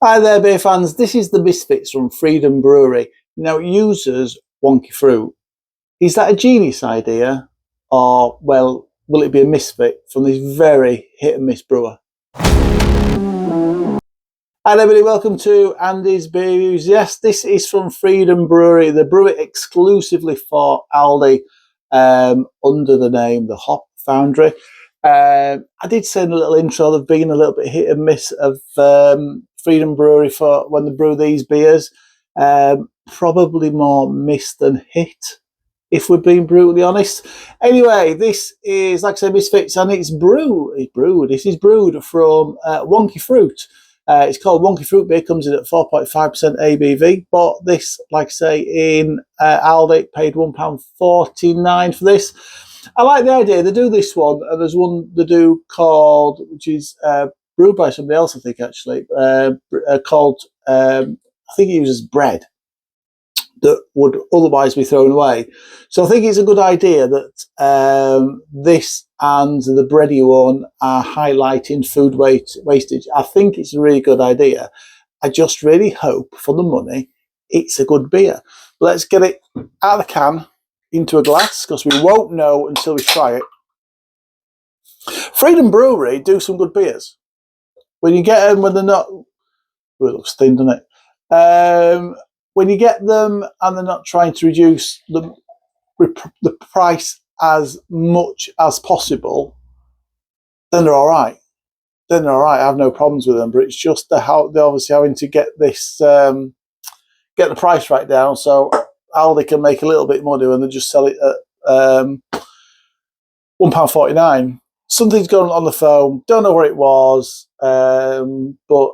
Hi there, beer fans. This is the Misfits from Freedom Brewery. Now, it uses wonky fruit. Is that a genius idea? Or, well, will it be a misfit from this very hit and miss brewer? Hi everybody, welcome to Andy's Beer Reviews. Yes, this is from Freedom Brewery. They brew it exclusively for Aldi under the name the Hop Foundry. I did say in a little intro, they've been a little bit hit and miss of Freedom Brewery for when they brew these beers. Probably more miss than hit, if we're being brutally honest. Anyway, this is, like I said, Misfits, and this is brewed from wonky fruit. It's called Wonky Fruit Beer, comes in at 4.5% ABV. Bought this, like I say, in Aldi, paid £1.49 for this. I like the idea. They do this one, and there's one they do called, which is brewed by somebody else, I think, actually, called, I think it uses bread that would otherwise be thrown away. So I think it's a good idea that this and the bready one are highlighting food wastage. I think it's a really good idea. I just really hope for the money it's a good beer. Let's get it out of the can into a glass, because we won't know until we try it. Freedom Brewery do some good beers. When you get them, when they're not... Oh, it looks thin, doesn't it? When you get them and they're not trying to reduce the price as much as possible, then they're all right. Then they're all right. I have no problems with them, but it's just how they're obviously having to get this, get the price right down, so Aldi can make a little bit money when they just sell it at £1.49. Something's going on the phone. Don't know where it was, but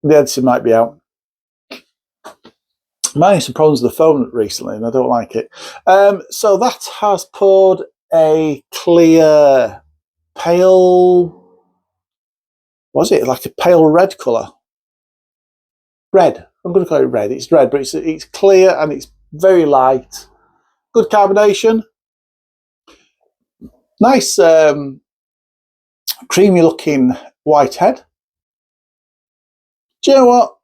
the editing might be out. I'm having some problems with the phone recently, and I don't like it. So that has poured a clear, pale, was it like a pale red colour? Red. I'm going to call it red. It's red, but it's clear and it's very light. Good carbonation. Nice, creamy looking white head. Do you know what?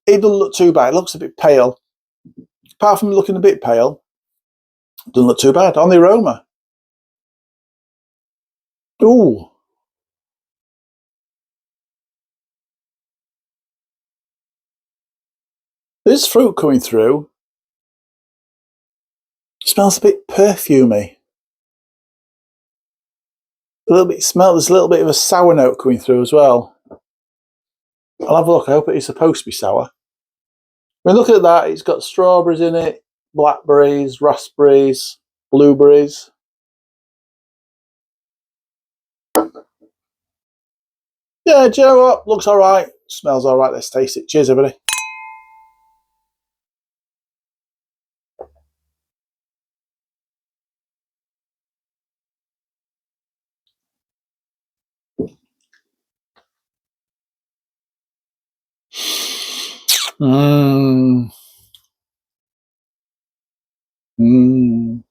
It doesn't look too bad. It looks a bit pale. Apart from looking a bit pale, it doesn't look too bad. On the aroma. Ooh. There's fruit coming through. It smells a bit perfumey. A little bit there's a little bit of a sour note coming through as well. I'll have a look. I hope it is supposed to be sour. I mean, looking at that, it's got strawberries in it, blackberries, raspberries, blueberries. Yeah, do you know what? Looks all right. Smells all right. Let's taste it. Cheers, everybody. Mmm. Mmm.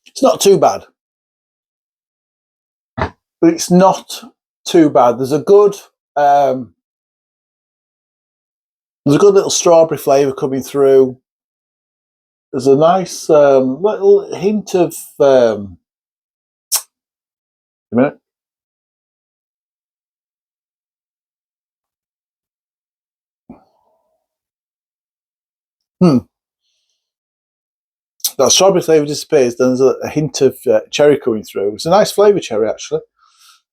It's not too bad. But it's not too bad. There's a good little strawberry flavour coming through. There's a nice little hint of a minute. That strawberry flavour disappears. Then there's a hint of cherry coming through. It's a nice flavour, cherry, actually,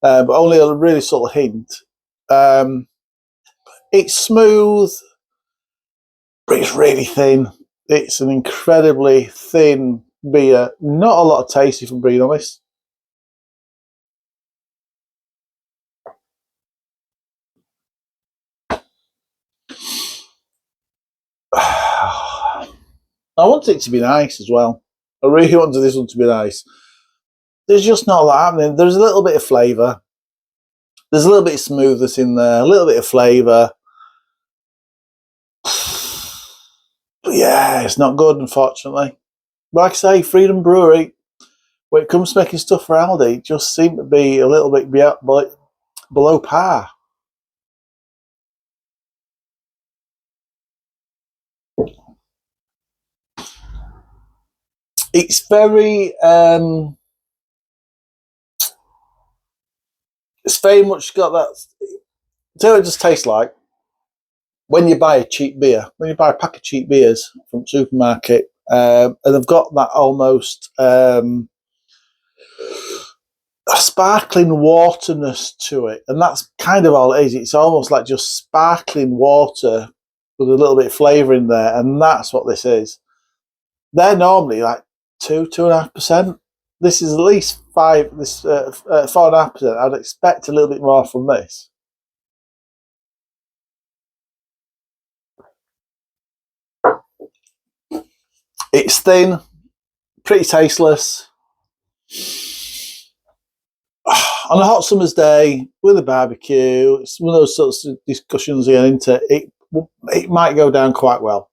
but only a really sort of hint. It's smooth, but it's really thin. It's an incredibly thin beer. Not a lot of taste, if I'm being honest. I want it to be nice as well. I really wanted this one to be nice. There's just not a lot happening. There's a little bit of flavour. There's a little bit of smoothness in there, a little bit of flavour. But yeah, it's not good, unfortunately. like I say, Freedom Brewery, when it comes to making stuff for Aldi, just seem to be a little bit below par. It's very, it's very much got that. Tell you what it just tastes like when you buy a cheap beer, when you buy a pack of cheap beers from the supermarket, and they've got that almost a sparkling waterness to it, and that's kind of all it is. It's almost like just sparkling water with a little bit of flavour in there, and that's what this is. They're normally like 2.5%. This is at least 4.5%. I'd expect a little bit more from this. It's thin, pretty tasteless. On a hot summer's day with a barbecue, it's one of those sorts of discussions you get into. It might go down quite well.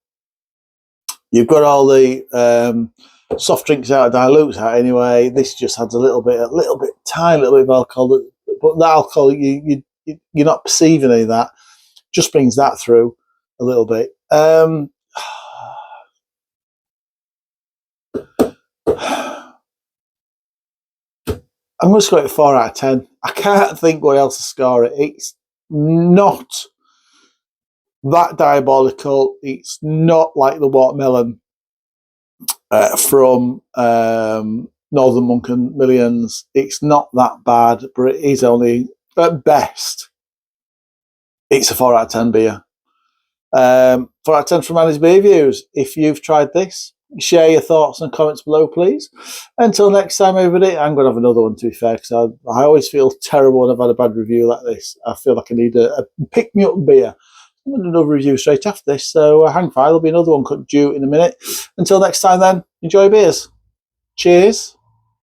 You've got all the soft drinks out of dilutes out anyway. This just adds a little bit, tiny little bit of alcohol, but the alcohol you're not perceiving any of that. Just brings that through a little bit. I'm going to score it a 4 out of 10. I can't think what else to score it. It's not that diabolical. It's not like the watermelon from Northern Monk and Millions. It's not that bad, but it is only, at best, it's a 4 out of 10 beer. 4 out of 10 from Annie's Beer Reviews. If you've tried this, share your thoughts and comments below, please. Until next time, everybody, I'm going to have another one, to be fair, because I always feel terrible when I've had a bad review like this. I feel like I need a pick-me-up beer. I'm going to do another review straight after this, so hang fire. There'll be another one due in a minute. Until next time, then, enjoy beers. Cheers.